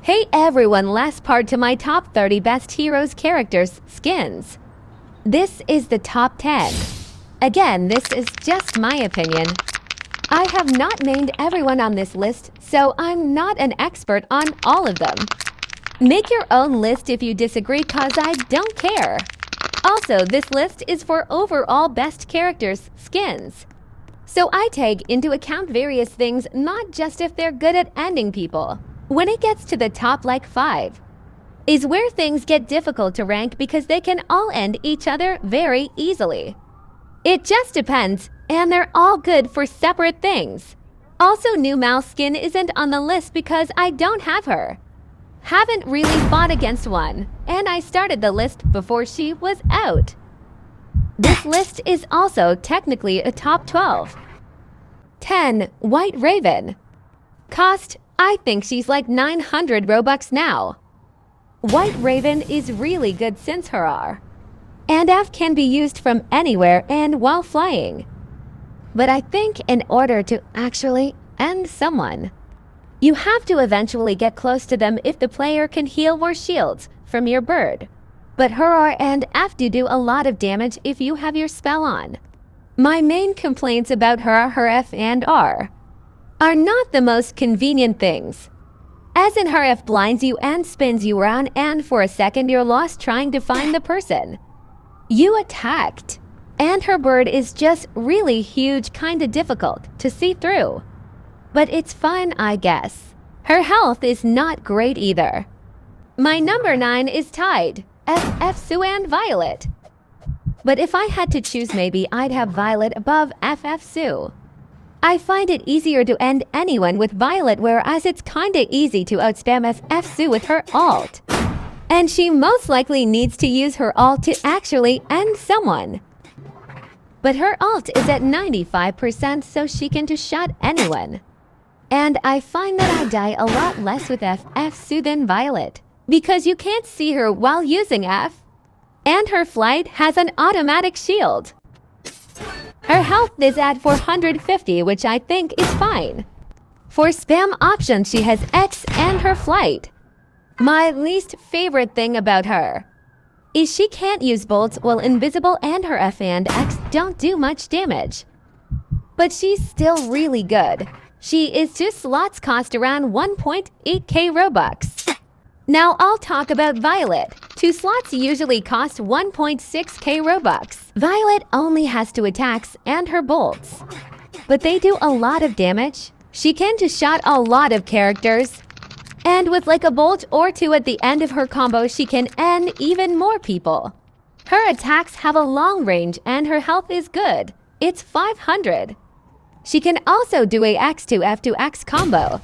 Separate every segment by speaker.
Speaker 1: Hey everyone, last part to my top 30 best heroes characters skins. This is the top 10. Again, this is just my opinion. I have not named everyone on this list, so I'm not an expert on all of them. Make your own list if you disagree, cause I don't care. Also, this list is for overall best characters skins. So I take into account various things, not just if they're good at ending people. When it gets to the top 5 is where things get difficult to rank because they can all end each other very easily. It just depends, and they're all good for separate things. Also, new mouse skin isn't on the list because I don't have her. Haven't really fought against one, and I started the list before she was out. This list is also technically a top 12. 10. White Raven. Cost, I think she's like 900 Robux now. White Raven is really good since her R and F can be used from anywhere and while flying. But I think in order to actually end someone, you have to eventually get close to them if the player can heal or shields from your bird. But her R and F do a lot of damage if you have your spell on. My main complaints about her F and R are not the most convenient things. As in, her F blinds you and spins you around, and for a second you're lost trying to find the person you attacked. And her bird is just really huge, kinda difficult to see through. But it's fun, I guess. Her health is not great either. My number 9 is tied, FF Sue and Violet. But if I had to choose, maybe I'd have Violet above FF Sue. I find it easier to end anyone with Violet, whereas it's kinda easy to outspam FF Sue with her ult. And she most likely needs to use her ult to actually end someone. But her ult is at 95%, so she can two-shot anyone. And I find that I die a lot less with FF Sue than Violet, because you can't see her while using F. And her flight has an automatic shield. Her health is at 450, which I think is fine. For spam options, she has X and her flight. My least favorite thing about her is she can't use bolts while invisible, and her F and X don't do much damage. But she's still really good. She is 2 slots, cost around 1.8k Robux. Now I'll talk about Violet. 2 slots usually cost 1.6k Robux. Violet only has 2 attacks and her bolts, but they do a lot of damage. She can two-shot a lot of characters, and with like a bolt or 2 at the end of her combo, she can end even more people. Her attacks have a long range and her health is good. It's 500. She can also do a X to F to X combo.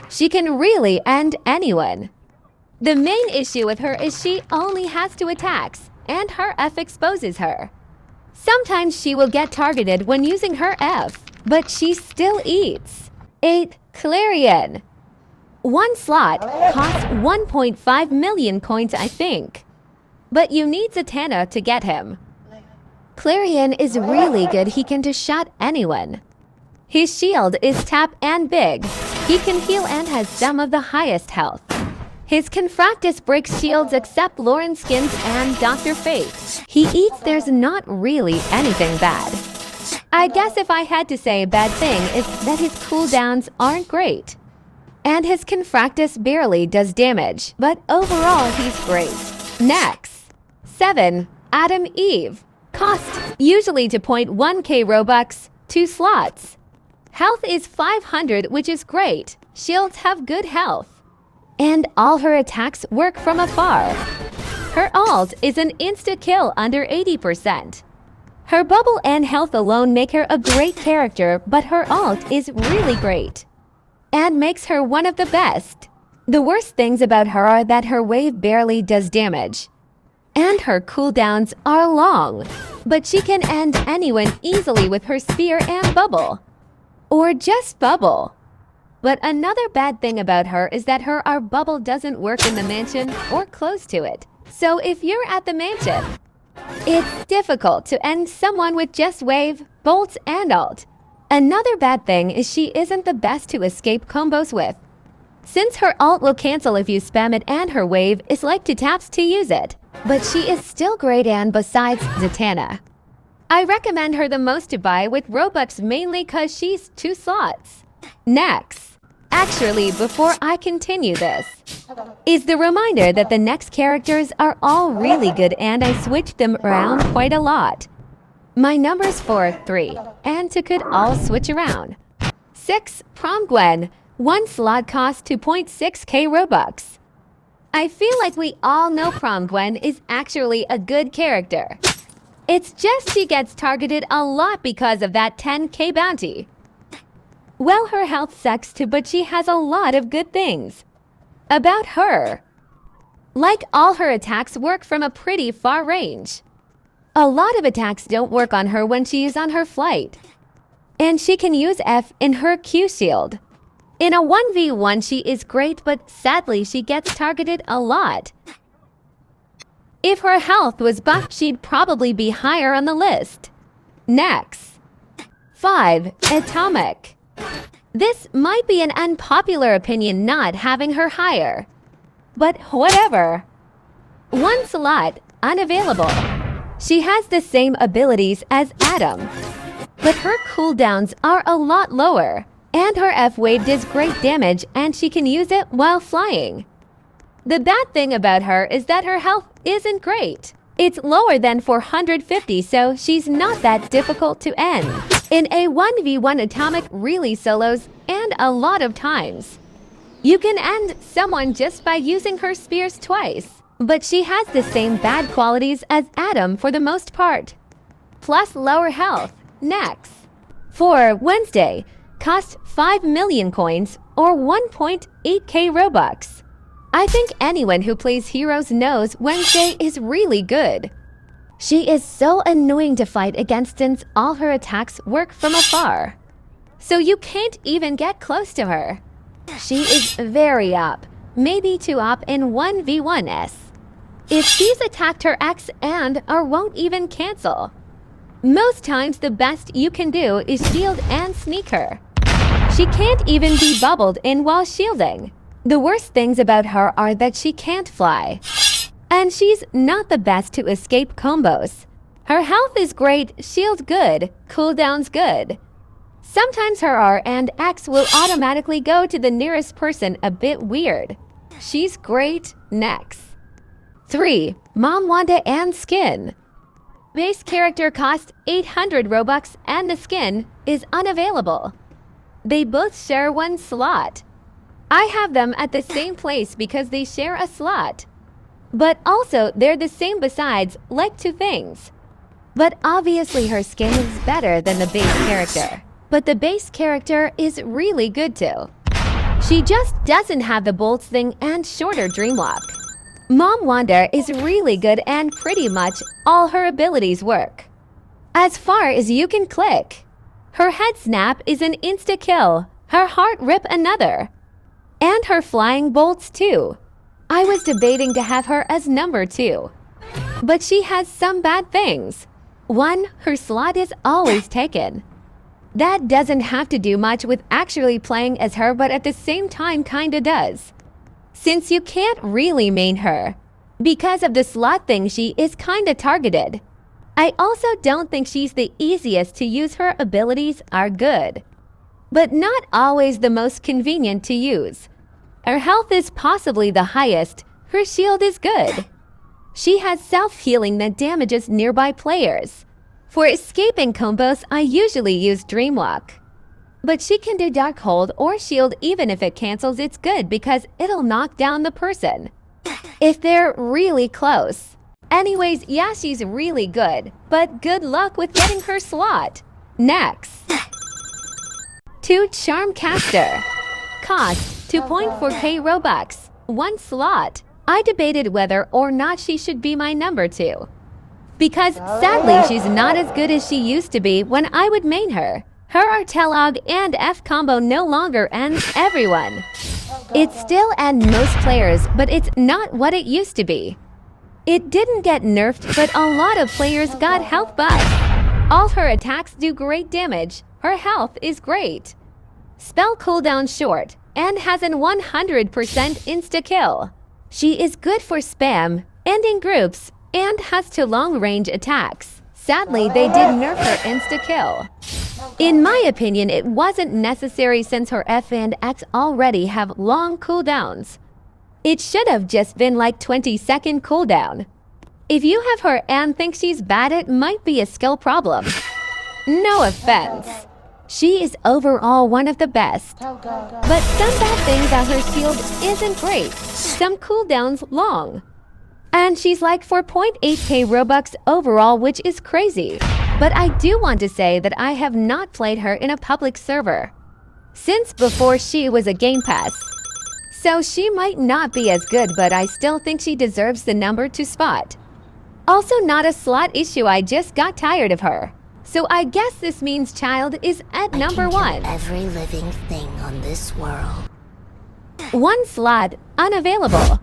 Speaker 1: She can really end anyone. The main issue with her is she only has 2 attacks, and her F exposes her. Sometimes she will get targeted when using her F, but she still eats. 8. Clarion. 1 slot costs 1.5 million coins, I think. But you need Zatanna to get him. Clarion is really good. He can two-shot anyone. His shield is tap and big. He can heal and has some of the highest health. His Confractus breaks shields except Lauren skins and Dr. Fate. He eats. There's not really anything bad. I guess if I had to say a bad thing is that his cooldowns aren't great. And his Confractus barely does damage, but overall he's great. Next. 7. Adam Eve. Cost usually 2.1k Robux, 2 slots. Health is 500, which is great. Shields have good health. And all her attacks work from afar. Her ult is an insta-kill under 80%. Her bubble and health alone make her a great character, but her ult is really great and makes her one of the best. The worst things about her are that her wave barely does damage, and her cooldowns are long, but she can end anyone easily with her spear and bubble. Or just bubble. But another bad thing about her is that her R bubble doesn't work in the mansion or close to it. So if you're at the mansion, it's difficult to end someone with just wave, bolts, and ult. Another bad thing is she isn't the best to escape combos with. Since her ult will cancel if you spam it and her wave is like 2 taps to use it. But she is still great and besides Zatanna. I recommend her the most to buy with Robux mainly cause she's 2 slots. Next. Actually, before I continue this, is the reminder that the next characters are all really good and I switched them around quite a lot. My numbers 4, 3, and 2 could all switch around. 6. Prom Gwen. 1 slot cost 2.6k Robux. I feel like we all know Prom Gwen is actually a good character. It's just she gets targeted a lot because of that 10k bounty. Well, her health sucks too, but she has a lot of good things about her. Like all her attacks work from a pretty far range. A lot of attacks don't work on her when she is on her flight. And she can use F in her Q shield. In a 1v1 she is great, but sadly she gets targeted a lot. If her health was buffed, she'd probably be higher on the list. Next. 5. Atomic. This might be an unpopular opinion not having her higher. But whatever. 1 slot, unavailable. She has the same abilities as Adam. But her cooldowns are a lot lower. And her F-wave does great damage and she can use it while flying. The bad thing about her is that her health isn't great. It's lower than 450, so she's not that difficult to end. In a 1v1 Atomic really solos and a lot of times. You can end someone just by using her spears twice. But she has the same bad qualities as Adam for the most part. Plus lower health. Next. 4. Wednesday. Cost 5 million coins or 1.8k Robux. I think anyone who plays Heroes knows Wednesday is really good. She is so annoying to fight against since all her attacks work from afar. So you can't even get close to her. She is very up, maybe too up in 1v1s. If she's attacked her X and or won't even cancel. Most times the best you can do is shield and sneak her. She can't even be bubbled in while shielding. The worst things about her are that she can't fly. And she's not the best to escape combos. Her health is great, shield good, cooldown's good. Sometimes her R and X will automatically go to the nearest person, a bit weird. She's great. Next. 3. Mom Wanda and skin. Base character costs 800 Robux and the skin is unavailable. They both share 1 slot. I have them at the same place because they share a slot. But also, they're the same besides, like 2 things. But obviously her skin is better than the base character. But the base character is really good too. She just doesn't have the bolts thing and shorter dreamwalk. Mom Wanda is really good and pretty much all her abilities work. As far as you can click. Her head snap is an insta-kill, her heart rip another. And her flying bolts too. I was debating to have her as number 2. But she has some bad things. 1, her slot is always taken. That doesn't have to do much with actually playing as her, but at the same time kinda does. Since you can't really main her. Because of the slot thing, she is kinda targeted. I also don't think she's the easiest to use. Her abilities are good, but not always the most convenient to use. Her health is possibly the highest, her shield is good. She has self-healing that damages nearby players. For escaping combos, I usually use Dreamwalk. But she can do Dark Hold or Shield even if it cancels. It's good because it'll knock down the person if they're really close. Anyways, yeah, she's really good, but good luck with getting her slot. Next. 2. Charm Caster. Cost 2.4k Robux. 1 slot. I debated whether or not she should be my number 2. Because sadly, she's not as good as she used to be when I would main her. Her Artelog and F combo no longer ends everyone. It still ends most players, but it's not what it used to be. It didn't get nerfed, but a lot of players got health buffs. All her attacks do great damage. Her health is great. spell cooldown short, and has an 100% insta-kill. She is good for spam, ending groups, and has 2 long-range attacks. Sadly, they did nerf her insta-kill. In my opinion, it wasn't necessary since her F and X already have long cooldowns. It should have just been like 20-second cooldown. If you have her and think she's bad, it might be a skill problem. No offense. She is overall one of the best. But some bad thing about her shield isn't great. Some cooldowns long. And she's like 4.8k Robux overall, which is crazy. But I do want to say that I have not played her in a public server since before she was a Game Pass. So she might not be as good, but I still think she deserves the number 2 spot. Also not a slot issue, I just got tired of her. So I guess this means Child is at number 1.
Speaker 2: Every living thing on this world.
Speaker 1: 1 slot unavailable.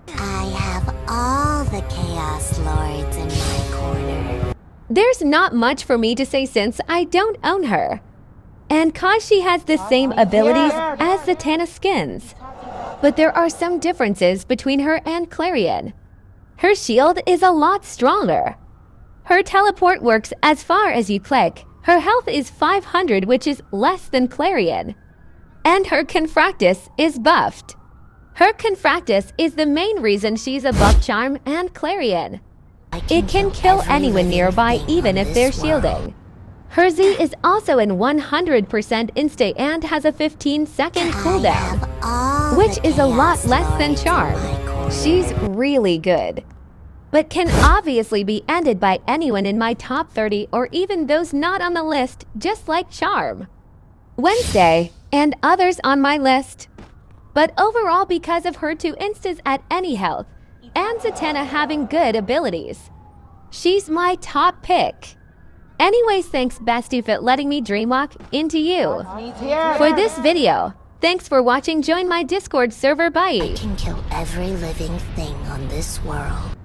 Speaker 2: I have all the Chaos Lords in my corner.
Speaker 1: There's not much for me to say since I don't own her. And cause she has the same abilities as Zatanna skins. But there are some differences between her and Clarion. Her shield is a lot stronger. Her teleport works as far as you click. Her health is 500, which is less than Clarion. And her Confractus is buffed. Her Confractus is the main reason she's above Charm and Clarion. It can kill anyone nearby even if they're shielding. Her Z is also in 100% insta and has a 15-second cooldown, which is a lot less than Charm. She's really good, but can obviously be ended by anyone in my top 30 or even those not on the list, just like Charm, Wednesday, and others on my list. But overall, because of her 2 instas at any health, and Zatanna having good abilities, she's my top pick. Anyways, thanks Bestie for letting me dreamwalk into you. For this video, thanks for watching. Join my Discord server. Bye.
Speaker 2: I can kill every living thing on this world.